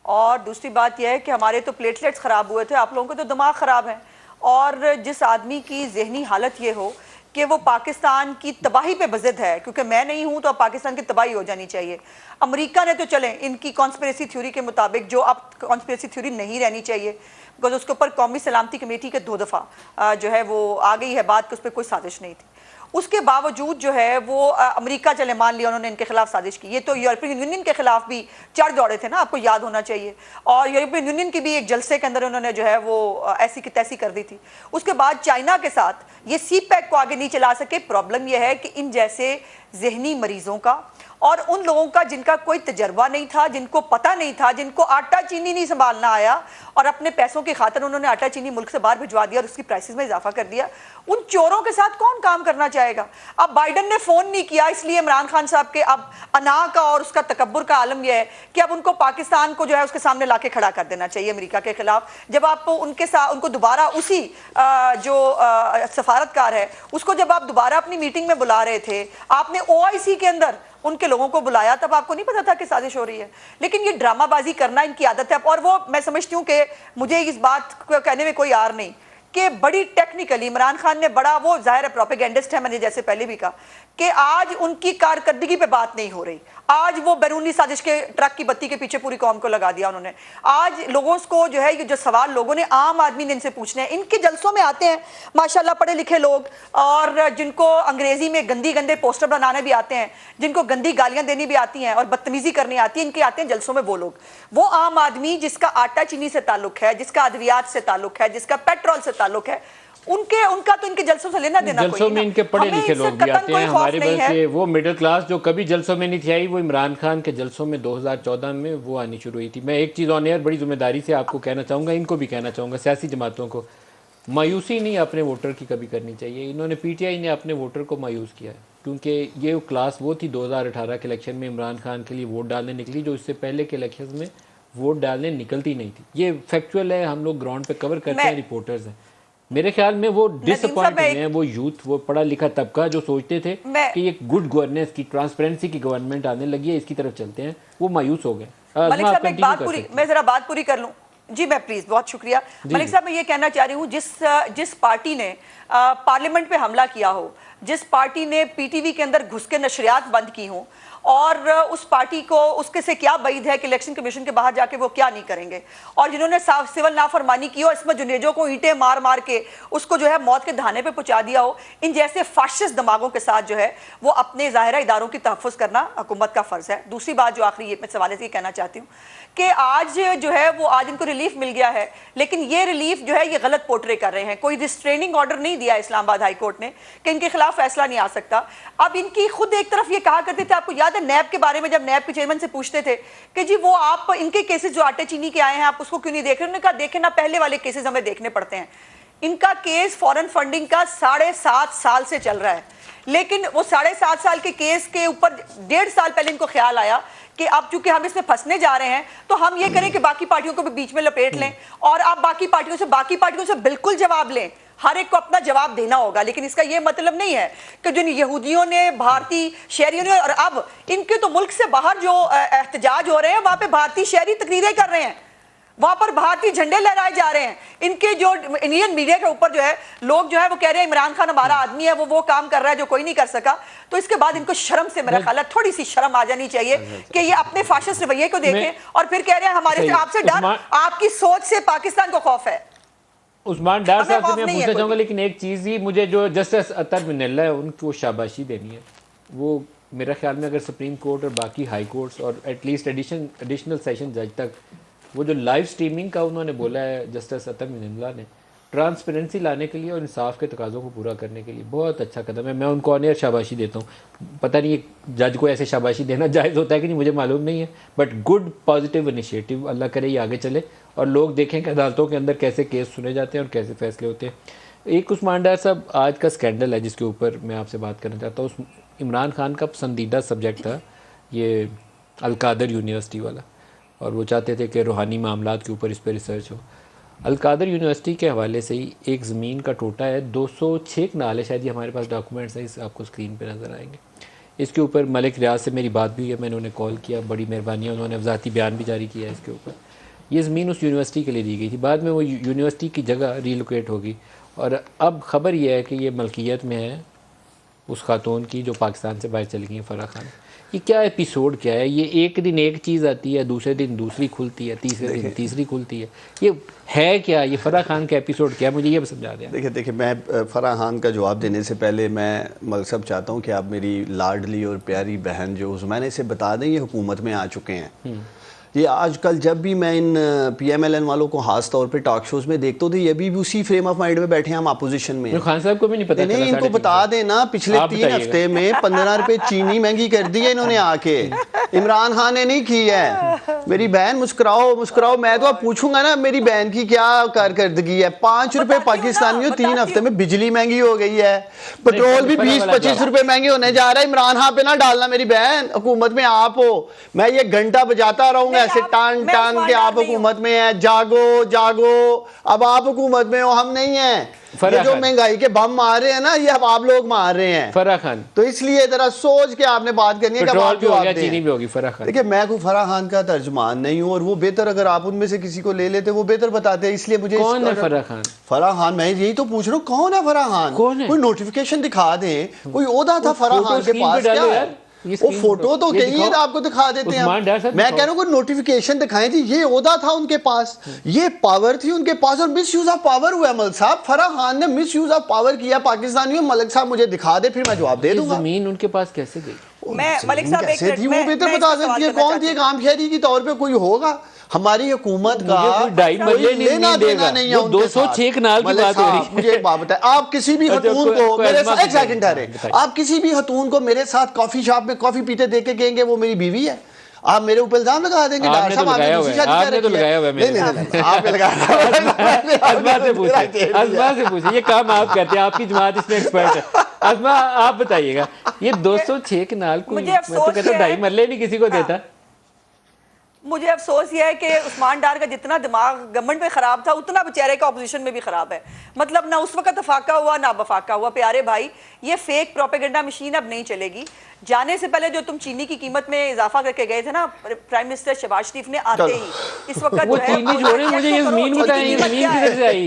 اور دوسری بات یہ ہے کہ ہمارے تو پلیٹلیٹس خراب ہوئے تھے, آپ لوگوں کے تو دماغ خراب ہیں. اور جس آدمی کی ذہنی حالت یہ ہو کہ وہ پاکستان کی تباہی پہ بضد ہے, کیونکہ میں نہیں ہوں تو اب پاکستان کی تباہی ہو جانی چاہیے. امریکہ نے تو چلیں ان کی کانسپریسی تھیوری کے مطابق, جو اب کانسپریسی تھیوری نہیں رہنی چاہیے, بیکاز اس کے اوپر قومی سلامتی کمیٹی کے 2 دفعہ جو ہے وہ آ گئی ہے بات کہ اس پہ کوئی سازش نہیں تھی. اس کے باوجود جو ہے وہ امریکہ چلے مان لیا انہوں نے ان کے خلاف سازش کی, یہ تو یورپین یونین کے خلاف بھی چڑھ دوڑے تھے نا, آپ کو یاد ہونا چاہیے. اور یورپین یونین کی بھی ایک جلسے کے اندر انہوں نے جو ہے وہ ایسی کی تیسی کر دی تھی. اس کے بعد چائنا کے ساتھ یہ سی پیک کو آگے نہیں چلا سکے. پرابلم یہ ہے کہ ان جیسے ذہنی مریضوں کا اور ان لوگوں کا جن کا کوئی تجربہ نہیں تھا, جن کو پتہ نہیں تھا, جن کو آٹا چینی نہیں سنبھالنا آیا, اور اپنے پیسوں کی خاطر انہوں نے آٹا چینی ملک سے باہر بھجوا دیا اور اس کی پرائسز میں اضافہ کر دیا. ان چوروں کے ساتھ کون کام کرنا چاہے گا؟ اب بائیڈن نے فون نہیں کیا, اس لیے عمران خان صاحب کے اب انا کا اور اس کا تکبر کا عالم یہ ہے کہ اب ان کو پاکستان کو جو ہے اس کے سامنے لا کے کھڑا کر دینا چاہیے امریکہ کے خلاف. جب آپ ان کے ساتھ ان کو دوبارہ اسی جو سفارتکار ہے اس کو جب آپ دوبارہ اپنی میٹنگ میں بلا رہے تھے, آپ نے OIC کے اندر ان کے لوگوں کو بلایا, تب آپ کو نہیں پتا تھا کہ سازش ہو رہی ہے. لیکن یہ ڈرامہ بازی کرنا ان کی عادت ہے. اور وہ میں سمجھتی ہوں کہ مجھے اس بات کو کہنے میں کوئی عار نہیں کہ بڑی ٹیکنیکلی عمران خان نے بڑا، وہ ظاہر ہے پروپیگنڈسٹ ہے، میں نے جیسے پہلے بھی کہا کہ آج ان کی کارکردگی پہ بات نہیں ہو رہی. آج وہ بیرونی سازش کے ٹرک کی بتی کے پیچھے پوری قوم کو لگا دیا انہوں نے. آج لوگوں کو جو ہے یہ جو سوال لوگوں نے، عام آدمی نے ان سے پوچھنے ہیں. ان کے جلسوں میں آتے ہیں ماشاءاللہ پڑھے لکھے لوگ، اور جن کو انگریزی میں گندے پوسٹر بنانے بھی آتے ہیں، جن کو گندی گالیاں دینی بھی آتی ہیں اور بدتمیزی کرنی آتی ہے. ان کے آتے ہیں جلسوں میں وہ لوگ، وہ عام آدمی جس کا آٹا چینی سے تعلق ہے، جس کا ادویات سے تعلق ہے، جس کا پیٹرول سے تعلق ہے، ان کا تو ان کے جلسوں سے لینا دینا کوئی جلسوں میں ان کے پڑھے لکھے لوگ بھی آتے ہیں. ہمارے بس یہ وہ مڈل کلاس جو کبھی جلسوں میں نہیں تھی آئی، وہ عمران خان کے جلسوں میں 2014 میں وہ آنی شروع ہوئی تھی. میں ایک چیز آن ایئر بڑی ذمہ داری سے آپ کو کہنا چاہوں گا، ان کو بھی کہنا چاہوں گا، سیاسی جماعتوں کو، مایوسی نہیں اپنے ووٹر کی کبھی کرنی چاہیے. انہوں نے پی ٹی آئی نے اپنے ووٹر کو مایوس کیا ہے، کیونکہ یہ کلاس وہ تھی 2018 کے الیکشن میں عمران خان کے لیے ووٹ ڈالنے نکلی، جو اس سے پہلے کے الیکشن میں ووٹ ڈالنے نکلتی نہیں تھی. یہ فیکچوئل ہے، ہم لوگ گراؤنڈ پہ کور کرتے ہیں، رپورٹرز ہیں. میرے خیال میں وہ ڈس اپوائنٹ ہوئے ہیں، وہ یوتھ، وہ پڑھا لکھا طبقہ جو سوچتے تھے کہ یہ گڈ گورننس کی، ٹرانسپیرنسی کی گورنمنٹ آنے لگی ہے، اس کی طرف چلتے ہیں، وہ مایوس ہو گئے. ملک صاحب میں ذرا بات پوری کر لوں. جی میں پلیز، بہت شکریہ ملک صاحب. میں یہ کہنا چاہ رہی ہوں، جس پارٹی نے پارلیمنٹ پہ حملہ کیا ہو، جس پارٹی نے پی ٹی وی کے اندر گھس کے نشریات بند کی ہوں، اور اس پارٹی کو اس کے سے کیا بعید ہے کہ الیکشن کمیشن کے باہر جا کے وہ کیا نہیں کریں گے، اور جنہوں نے سول نافرمانی کی ہو، عصمت جنیجو کو اینٹیں مار مار کے اس کو جو ہے موت کے دھانے پہ پہنچا دیا ہو، ان جیسے فاشسٹ دماغوں کے ساتھ جو ہے وہ اپنے ظاہرہ اداروں کی تحفظ کرنا حکومت کا فرض ہے. دوسری بات جو آخری میں سوالے سے یہ کہنا چاہتی ہوں کہ آج جو ہے وہ آج ان کو ریلیف مل گیا ہے، لیکن یہ ریلیف جو ہے یہ غلط پورٹرے کر رہے ہیں. کوئی ریسٹریننگ آرڈر نہیں دیا اسلام آباد ہائی کورٹ نے کہ ان کے خلاف فیصلہ نہیں آ سکتا. اب ان کی خود ایک طرف یہ کہا کرتے تھے، آپ کو یاد ہے نیب کے بارے میں جب نیب کے چیئرمین سے پوچھتے تھے کہ جی وہ آپ ان کے کیسز جو آٹے چینی کے آئے ہیں آپ اس کو کیوں نہیں دیکھ رہے؟ انہوں نے کہا دیکھیں نا، پہلے والے کیسز ہمیں دیکھنے پڑتے ہیں. ان کا کیس فورن فنڈنگ کا 7.5 سال سے چل رہا ہے، لیکن وہ 7.5 سال کے کیس کے اوپر 1.5 سال پہلے ان کو خیال آیا کہ اب چونکہ ہم اس میں پھنسنے جا رہے ہیں تو ہم یہ کریں کہ باقی پارٹیوں کو بھی بیچ میں لپیٹ لیں، اور آپ باقی پارٹیوں سے بالکل جواب لیں. ہر ایک کو اپنا جواب دینا ہوگا، لیکن اس کا یہ مطلب نہیں ہے کہ جن یہودیوں نے، بھارتی شہریوں نے، اور اب ان کے تو ملک سے باہر جو احتجاج ہو رہے ہیں وہاں پہ بھارتی شہری تقریریں کر رہے ہیں، وہاں پر بھارتی جھنڈے لہرائے جا رہے ہیں. ان کے جو انڈین میڈیا کے اوپر جو ہے لوگ جو ہے وہ کہہ رہے ہیں عمران خان ہمارا آدمی ہے، وہ کام کر رہا ہے جو کوئی نہیں کر سکا. تو اس کے بعد ان کو شرم سے، میرا خیال ہے تھوڑی سی شرم آ جانی چاہیے کہ یہ اپنے فاشسٹ رویے کو دیکھیں اور پھر کہہ رہے ہیں ہمارے سے، آپ سے ڈر، آپ کی سوچ سے پاکستان کو خوف ہے. عثمان ڈار صاحب سے میں پوچھنا چاہوں گا، لیکن ایک چیز ہی مجھے جو جسٹس اطہر بن اللہ ہے ان کو شاباشی دینی ہے. وہ میرا خیال میں اگر سپریم کورٹ اور باقی ہائی کورٹس اور ایٹ لیسٹ ایڈیشنل سیشن جج تک وہ جو لائیو سٹریمنگ کا انہوں نے بولا ہے جسٹس اطہر بن اللہ نے، ٹرانسپیرنسی لانے کے لیے اور انصاف کے تقاضوں کو پورا کرنے کے لیے بہت اچھا قدم ہے. میں ان کو آن ایئر شاباشی دیتا ہوں. پتہ نہیں جج کو ایسے شاباشی دینا جائز ہوتا ہے کہ نہیں، مجھے معلوم نہیں ہے، بٹ گڈ پازیٹیو انیشیٹو. اللہ کرے یہ آگے چلے اور لوگ دیکھیں کہ عدالتوں کے اندر کیسے کیس سنے جاتے ہیں اور کیسے فیصلے ہوتے ہیں. ایک عثمان ڈار صاحب آج کا اسکینڈل ہے جس کے اوپر میں آپ سے بات کرنا چاہتا ہوں. عمران خان کا پسندیدہ سبجیکٹ تھا یہ القادر یونیورسٹی والا، اور وہ چاہتے تھے کہ روحانی معاملات کے اوپر اس پہ ریسرچ ہو. القادر یونیورسٹی کے حوالے سے ہی ایک زمین کا ٹوٹا ہے، 206 کنال ہے شاید، یہ ہمارے پاس ڈاکومنٹس ہیں، اس آپ کو اسکرین پہ نظر آئیں گے. اس کے اوپر ملک ریاض سے میری بات بھی ہوئی ہے، میں نے انہیں کال کیا، بڑی مہربانی ہے، انہوں نے ذاتی بیان بھی جاری کیا ہے اس کے اوپر. یہ زمین اس یونیورسٹی کے لیے دی گئی تھی، بعد میں وہ یونیورسٹی کی جگہ ریلوکیٹ ہوگی، اور اب خبر یہ ہے کہ یہ ملکیت میں ہے اس خاتون کی جو پاکستان سے باہر چلی گئی ہیں، فرح خان. یہ کیا ایپیسوڈ کیا ہے؟ یہ ایک دن ایک چیز آتی ہے، دوسرے دن دوسری کھلتی ہے، تیسرے دن تیسری کھلتی ہے. یہ ہے کیا؟ یہ فرح خان کا ایپیسوڈ کیا؟ مجھے یہ سمجھا دیں. دیکھیں میں فرح خان کا جواب دینے سے پہلے میں ملک صاحب چاہتا ہوں کہ آپ میری لاڈلی اور پیاری بہن جو عثمانہ سے بتا دیں یہ حکومت میں آ چکے ہیں. یہ آج کل جب بھی میں ان پی ایم ایل این والوں کو خاص طور پہ ٹاک شوز میں دیکھتا ہوں تو یہ بھی اسی فریم آف مائنڈ میں بیٹھے ہیں، ہم اپوزیشن میں ہیں. خان صاحب کو بھی نہیں پتا نہیں، ان کو بتا دینا پچھلے 3 ہفتے میں 15 روپے چینی مہنگی کر دی ہے انہوں نے آ کے. عمران خان نے نہیں کی ہے. میری بہن مسکراؤ، میں تو اب پوچھوں گا نا میری بہن کی کیا کارکردگی ہے. 5 روپے پاکستانیوں 3 ہفتے میں بجلی مہنگی ہو گئی ہے، پیٹرول بھی 20-25 روپے مہنگے ہونے جا رہا ہے. عمران خان پہ نہ ڈالنا میری بہن، حکومت میں آپ ہو. میں یہ گھنٹہ بجاتا رہوں گا ایسے ٹان کے آپ حکومت میں ہیں. جاگو اب آپ حکومت میں ہو، ہم نہیں ہیں. یہ جو مہنگائی کے بم مار رہے ہیں نا یہ اب آپ لوگ مار رہے ہیں فرح خان، تو اس لیے ذرا سوچ کے آپ نے بات کرنی ہے کہ پیٹرول آپ بھی ہو جواب گیا، دیں۔ چینی بھی ہوگی فرح خان۔ دیکھیں میں کوئی فرح خان کا ترجمان نہیں ہوں، اور وہ بہتر اگر آپ ان میں سے کسی کو لے لیتے وہ بہتر بتاتے ہیں، اس لیے مجھے کون ہے فرح خان؟ فرح خان میں یہی تو پوچھ رہا ہوں، کون ہے فرح خان؟ کون ہے؟ کوئی نوٹیفیکیشن دکھا دیں، کوئی عہدہ تھا فرح خان کے پاس کیا ہے؟ وہ فوٹو تو کہیں ہے آپ کو دکھا دیتے ہیں، میں کہہ رہا ہوں کوئی نوٹیفیکیشن دکھائیں تھی، یہ عہدہ تھا ان کے پاس، یہ پاور تھی ان کے پاس، اور مس یوز آف پاور ہوا ہے ملک صاحب۔ فرح خان نے مس یوز آف پاور کیا پاکستانیوں، ملک صاحب مجھے دکھا دے پھر میں جواب دے دوں گا۔ زمین ان کے پاس کیسے گئی؟ میں ملک صاحب ایک کیسے تھی وہ بہتر بتا سکتی ہے، کون تھی؟ ایک عام شہری کی طور پہ کوئی ہوگا ہماری حکومت کا کوئی لینا دینا نہیں ہے، 206 کنال کی بات ہو رہی ہے۔ مجھے ایک بات بتائیں، آپ کسی بھی خاتون کو میرے ساتھ، ایک سیکنڈ ٹھہرے، آپ کسی بھی خاتون کو میرے ساتھ کافی شاپ میں کافی پیتے دیکھ کے کہیں گے وہ میری بیوی ہے، آپ میرے اوپر الزام لگا دیں گے ڈاکٹر صاحب آپ نے دوسری شادی کر رکھی ہے؟ نہیں آپ نے لگایا۔ ازما سے پوچھیں، یہ کام آپ کرتے ہیں، آپ کی جماعت اس میں ایکسپرٹ ہے۔ ازما آپ بتائیے گا، یہ 206 کنال کوئی، میں تو کہتا ہوں 2.5 مرلے نہیں کسی کو دیتا۔ مجھے افسوس یہ ہے کہ عثمان ڈار کا جتنا دماغ گورنمنٹ میں خراب تھا اتنا بیچارے کا اپوزیشن میں بھی خراب ہے، مطلب نہ اس وقت افاقہ ہوا نہ افاقہ ہوا۔ پیارے بھائی یہ فیک پروپیگنڈا مشین اب نہیں چلے گی۔ جانے سے پہلے جو تم چینی کی قیمت میں اضافہ کر کے گئے تھے نا پرائم منسٹر شہباز شریف نے آتے ہی، اس وقت وہ چینی چھوڑیں، مجھے یہ زمین بتائیں، زمین کدھر سے آئی؟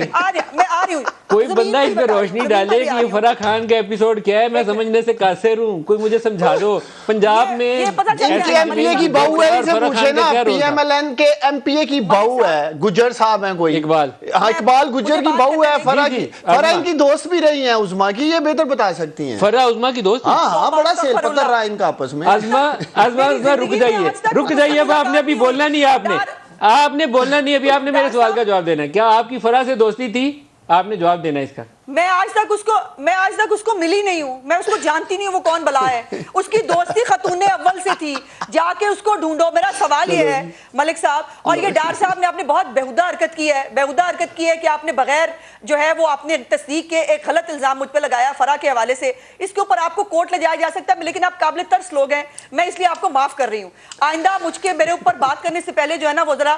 میں آ رہی ہوں، کوئی بندہ اس پہ روشنی ڈالے کہ یہ فرح خان کا ایپیسوڈ کیا ہے، میں سمجھنے سے قاصر ہوں، کوئی مجھے سمجھا دو۔ پنجاب میں ان کے ایم پی اے کی بہو ہے، ان سے پوچھے نا، پی ایم ایل این کے ایم پی اے کی بہو ہے، گجر صاحب ہیں کوئی، اقبال گجر کی بہو ہے فرح کی، فرح ان کی دوست بھی رہی ہیں عظما کی، یہ بہتر بتا سکتی ہیں۔ فرح عظما کی دوست؟ ہاں بڑا سیل پتر رہا ان کا آپس میں۔ عظما رک جائیے، اب آپ نے ابھی بولنا نہیں ہے، آپ نے بولنا نہیں، ابھی آپ نے میرے سوال کا جواب دینا ہے۔ کیا آپ کی فرح سے دوستی تھی؟ آپ نے جواب دینا ہے اس کا۔ میں آج تک اس کو ملی نہیں ہوں، میں اس کو جانتی نہیں ہوں وہ کون بلا ہے، اس کی دوستی خاتون اول سے تھی، جا کے اس کو ڈھونڈو۔ میرا سوال یہ ہے ملک صاحب، اور یہ ڈار صاحب نے آپ نے بہت بےہودہ حرکت کی ہے کہ آپ نے بغیر جو ہے وہ آپ نے تصدیق کے ایک غلط الزام مجھ پہ لگایا فرح کے حوالے سے، اس کے اوپر آپ کو کورٹ لے جایا جا سکتا ہے، لیکن آپ قابل ترس لوگ ہیں، میں اس لیے آپ کو معاف کر رہی ہوں۔ آئندہ میرے اوپر بات کرنے سے پہلے جو ہے نا وہ ذرا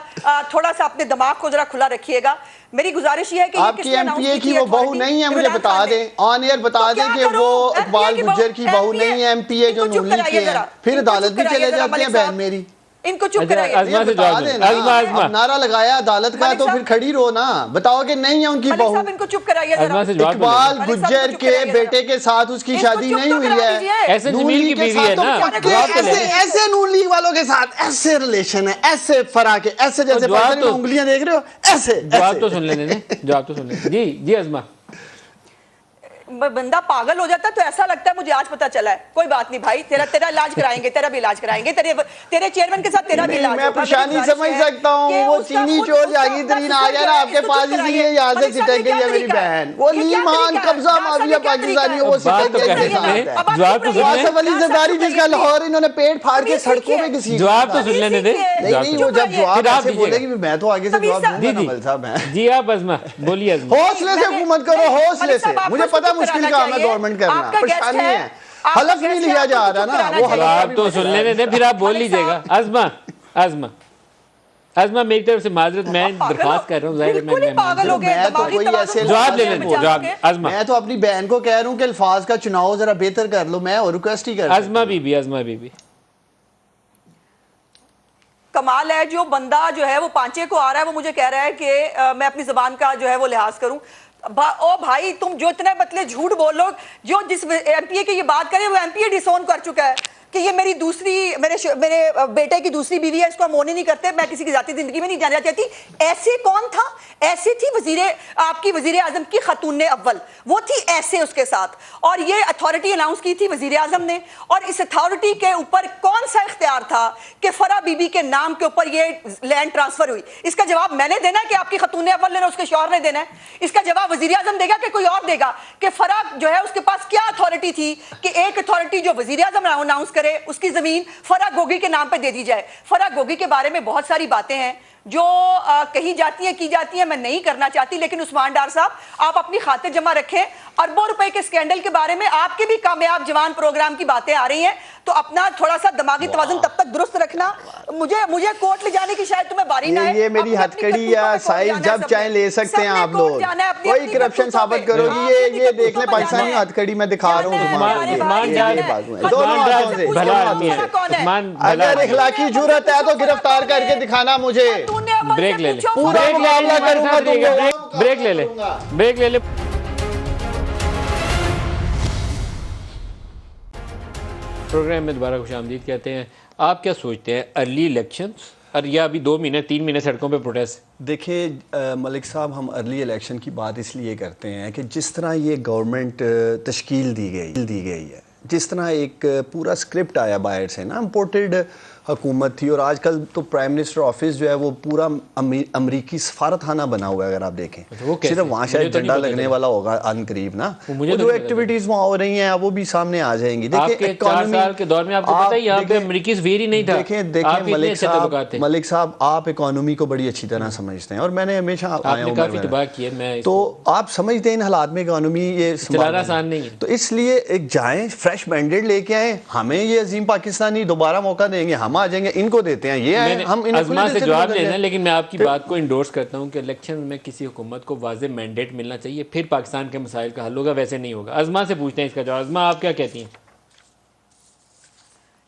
تھوڑا سا اپنے دماغ کو ذرا کھلا رکھیے گا۔ میری گزارش یہ ہے کہ آپ کی ایم پی اے کی وہ بہو نہیں ہے، مجھے بتا دیں آن ایئر بتا دیں کہ وہ اقبال گجر کی بہو نہیں ہے، ایم پی اے جو نون لیگ کے ہیں، پھر عدالت بھی چلے جاتی ہیں بہن میری۔ ان کو چپ کرائیے، اب نعرہ لگایا عدالت کا تو پھر کھڑی رہو نا، بتاؤ کہ نہیں ہے ان کی بہو۔ ان کو چپ کرائیے ذرا۔ اقبال گجر کے بیٹے کے ساتھ اس کی شادی نہیں ہوئی ہے، ایسے جمیل کی بیوی ہے نا، ایسے نون لیگ والوں کے ساتھ ایسے ریلیشن ہے، ایسے فرح کے، ایسے جیسے انگلیاں دیکھ رہے ہو ایسے۔ جواب تو سن لینے، جواب تو سن لینے۔ جی عظما۔ بندہ پاگل ہو جاتا ہے تو ایسا لگتا ہے مجھے آج پتا چلا ہے، کوئی بات نہیں بھائی، تیرا علاج کرائیں گے، تیرا بھی علاج کرائیں گے، تیرے چیئرمین کے ساتھ تیرا بھی علاج ہوگا۔ میں پریشانی سمجھ سکتا ہوں، وہ چینی چور جہانگیر آ گیا نا آپ کے پاس، اس لیے یہاں سے سٹک گئی ہے میری بہن، وہ لیمان قبضہ مافیا پاکستانیوں وہ سٹک گئی۔ آصف علی زرداری جس کا لاہور انہوں نے پیٹ پھاڑ کے سڑکوں میں گھسیٹ، جواب تو سن لینے دیں۔ نہیں وہ جب جواب ایسے بولے گی میں تو آگے سے جواب دوں گا نمل صاحب ہیں۔ جی آپ عظما بولیے۔ حوصلے سے حکومت کرو، حوصلے سے، مجھے پتا مشکل کام ہے گورنمنٹ کرنا، پریشانی ہے، حلف نہیں لیا جا رہا نا، وہ جواب تو سن لینے دیں پھر آپ بول لیجئے گا۔ عظما میری طرف سے معذرت، میں درخواست کر رہا ہوں، ظاہر ہے جواب لے لیں، جواب عظما۔ میں تو اپنی بہن کو کہہ رہا ہوں کہ الفاظ کا چناؤ ذرا بہتر کر لو، میں اور ریکویسٹ ہی کر رہا ہوں۔ عظما بی بی کمال ہے، جو بندہ جو ہے وہ پانچے کو آ رہا ہے وہ مجھے کہہ رہا ہے کہ میں اپنی زبان کا جو ہے وہ لحاظ کروں۔ او بھائی تم جو اتنے مطلب جھوٹ بولو، جو جس ایم پی اے کی یہ بات کرے وہ ایم پی اے ڈسون کر چکا ہے کہ یہ میری میرے بیٹے کی دوسری بیوی ہے، اس کو ہم مونی نہیں کرتے، میں کسی کی ذاتی زندگی میں نہیں جانا چاہتی۔ ایسے کون تھا؟ ایسے تھی آپ کی وزیر اعظم کی خاتون اول، وہ تھی ایسے اس کے ساتھ، اور یہ اتھارٹی اناؤنس کی تھی وزیر اعظم نے، اور اس اتھارٹی کے اوپر کون سا اختیار تھا کہ فرح بی بی کے نام کے اوپر یہ لینڈ ٹرانسفر ہوئی؟ اس کا جواب میں نے دینا ہے کہ آپ کی خاتون اول نے اس کے شوہر نے دینا ہے؟ اس کا جواب وزیر اعظم دے گا کہ کوئی اور دے گا کہ فرح جو ہے اس کے پاس کیا اتھارٹی تھی کہ ایک اتھارٹی جو وزیر اعظم اناؤنس کرے اس کی زمین فرح گوگی کے نام پہ دے دی جائے؟ فرح گوگی کے بارے میں بہت ساری باتیں ہیں، جو کہی جاتی ہیں کی جاتی ہیں میں نہیں کرنا چاہتی، لیکن عثمان ڈار صاحب آپ اپنی خاطر جمع رکھیں. اربوں روپے کے اسکینڈل کے بارے میں آپ کے بھی کامیاب جوان پروگرام کی باتیں آ رہی ہیں، تو اپنا تھوڑا سا دماغی توازن تب تک درست رکھنا. مجھے کورٹ لے جانے کی شاید تمہیں باری نہ ہے. یہ میری ہتھ کڑی ہے سائز، جب چاہیں لے سکتے ہیں آپ لوگ، کوئی کرپشن ثابت کرو گی. یہ دیکھ لیں پاکستانی ہتھ کڑی میں دکھا رہا ہوں. اگر اخلاقی جرت ہے تو گرفتار کر کے دکھانا مجھے. بریک لے لے، پورا مقابلہ کروں گا تم لوگوں کا. بریک لے لے، بریک لے لے. پروگرام میں دوبارہ خوش آمدید کہتے ہیں. آپ کیا سوچتے ہیں ارلی الیکشنز اور یا ابھی 2 مہینے 3 مہینے سڑکوں پہ پروٹیسٹ؟ دیکھیں ملک صاحب، ہم ارلی الیکشن کی بات اس لیے کرتے ہیں کہ جس طرح یہ گورنمنٹ تشکیل دی گئی ہے، جس طرح ایک پورا اسکرپٹ آیا باہر سے نا، امپورٹڈ حکومت تھی. اور آج کل تو پرائم منسٹر آفس جو ہے وہ پورا امریکی سفارت خانہ بنا ہوا ہے. اگر آپ دیکھیں صرف وہاں شاید جھنڈا لگنے والا ہوگا ان قریب نا، وہ جو ایکٹیویٹیز وہاں ہو رہی ہیں وہ بھی سامنے آ جائیں گی. دیکھیں 4 سال کے دور میں آپ کو پتہ ہے یہاں پہ امریکی سفیر ہی نہیں تھا. دیکھیں ملک صاحب، آپ اکانومی کو بڑی اچھی طرح سمجھتے ہیں اور میں نے ہمیشہ آیا ہوں، تو آپ سمجھتے ہیں ان حالات میں اکانومی یہ چلانا آسان نہیں ہے. تو اس لیے ایک جائیں فریش مینڈیٹ لے کے آئیں. ہمیں یہ عظیم پاکستانی دوبارہ موقع دیں گے، ہم آ جائیں گے، ان کو دیتے ہیں. یہ ہم ازما سے جواب لینا ہے، لیکن میں آپ کی بات کو انڈورس کرتا ہوں کہ الیکشن میں کسی حکومت کو واضح مینڈیٹ ملنا چاہیے، پھر پاکستان کے مسائل کا حل ہوگا. ویسے نہیں ہوگا. ازما سے پوچھتے ہیں اس کا جواب. ازما آپ کیا کہتی ہیں؟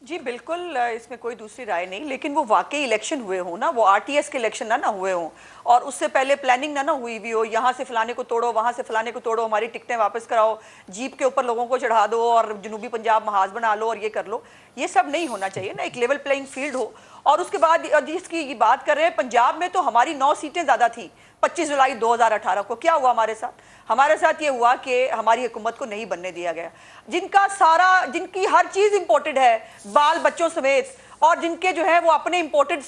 جی بالکل، اس میں کوئی دوسری رائے نہیں، لیکن وہ واقعی الیکشن ہوئے ہوں نا، وہ RTS کے الیکشن نہ ہوئے ہوں، اور اس سے پہلے پلاننگ نہ ہوئی بھی ہو. یہاں سے فلانے کو توڑو، وہاں سے فلانے کو توڑو، ہماری ٹکٹیں واپس کراؤ، جیپ کے اوپر لوگوں کو چڑھا دو اور جنوبی پنجاب محاذ بنا لو اور یہ کر لو. یہ سب نہیں ہونا چاہیے نا. ایک لیول پلینگ فیلڈ ہو. اور اس کے بعد جس کی بات کر رہے ہیں پنجاب میں، تو ہماری 9 سیٹیں زیادہ تھیں 25 جولائی 2018 کو. کیا ہوا ہمارے ساتھ؟ ہمارے ساتھ یہ ہوا کہ ہماری حکومت کو نہیں بننے دیا گیا. جن کی ہر چیز امپورٹڈ ہے، بال بچوں سمیت، اور جن کے جو ہے وہ اپنے امپورٹڈ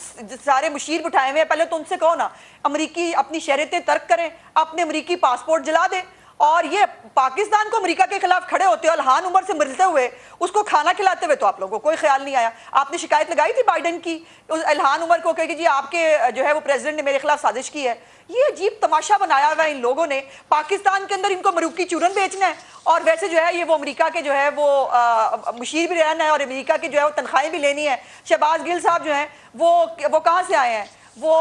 سارے مشیر بٹھائے ہوئے ہیں، پہلے تو ان سے کہو نا امریکی اپنی شہریتیں ترک کریں، اپنے امریکی پاسپورٹ جلا دیں. اور یہ پاکستان کو امریکہ کے خلاف کھڑے ہوتے ہوئے الہان عمر سے ملتے ہوئے اس کو کھانا کھلاتے ہوئے تو آپ لوگوں کو کوئی خیال نہیں آیا. آپ نے شکایت لگائی تھی بائیڈن کی الہان عمر کو کہ جی آپ کے جو ہے وہ پریزیڈنٹ نے میرے خلاف سازش کی ہے. یہ عجیب تماشا بنایا ہوا ہے ان لوگوں نے. پاکستان کے اندر ان کو مروکی چورن بیچنا ہے، اور ویسے جو ہے یہ وہ امریکہ کے جو ہے وہ مشیر بھی رہنا ہے اور امریکہ کی جو ہے وہ تنخواہیں بھی لینی ہے. شہباز گل صاحب جو ہیں وہ کہاں سے آئے ہیں؟ وہ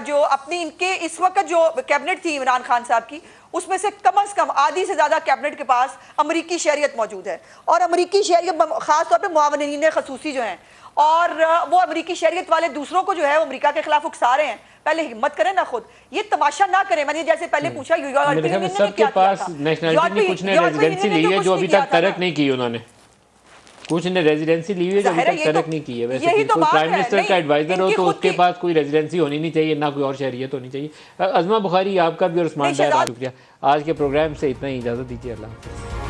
جو اپنی ان کے اس وقت جو کیبنٹ تھی عمران خان صاحب کی، اس میں سے کم از کم آدھی سے زیادہ کیبنٹ کے پاس امریکی شہریت موجود ہے. اور امریکی شہریت خاص طور پہ معاونین خصوصی جو ہیں، اور وہ امریکی شہریت والے دوسروں کو جو ہے وہ امریکہ کے خلاف اکسا رہے ہیں. پہلے ہمت کریں نا خود، یہ تماشا نہ کریں. میں نے جیسے پہلے پوچھا سب کے پاس نیشنلٹی نہیں، کچھ نے ریزیڈنسی لی ہے جو ابھی تک ترک نہیں کی. انہوں نے کچھ نے ریزیڈنسی لی ہے جو ابھی تک ترک نہیں کی ہے. ویسے کوئی پرائم منسٹر کا ایڈوائزر ہو تو اس کے پاس کوئی ریزیڈنسی ہونی نہیں چاہیے، نہ کوئی اور شہریت ہونی چاہیے. ازما بخاری آپ کا بھی اور عثمان ڈار، شکریہ. آج کے پروگرام سے اتنا ہی، اجازت دیجیے. اللہ حافظ.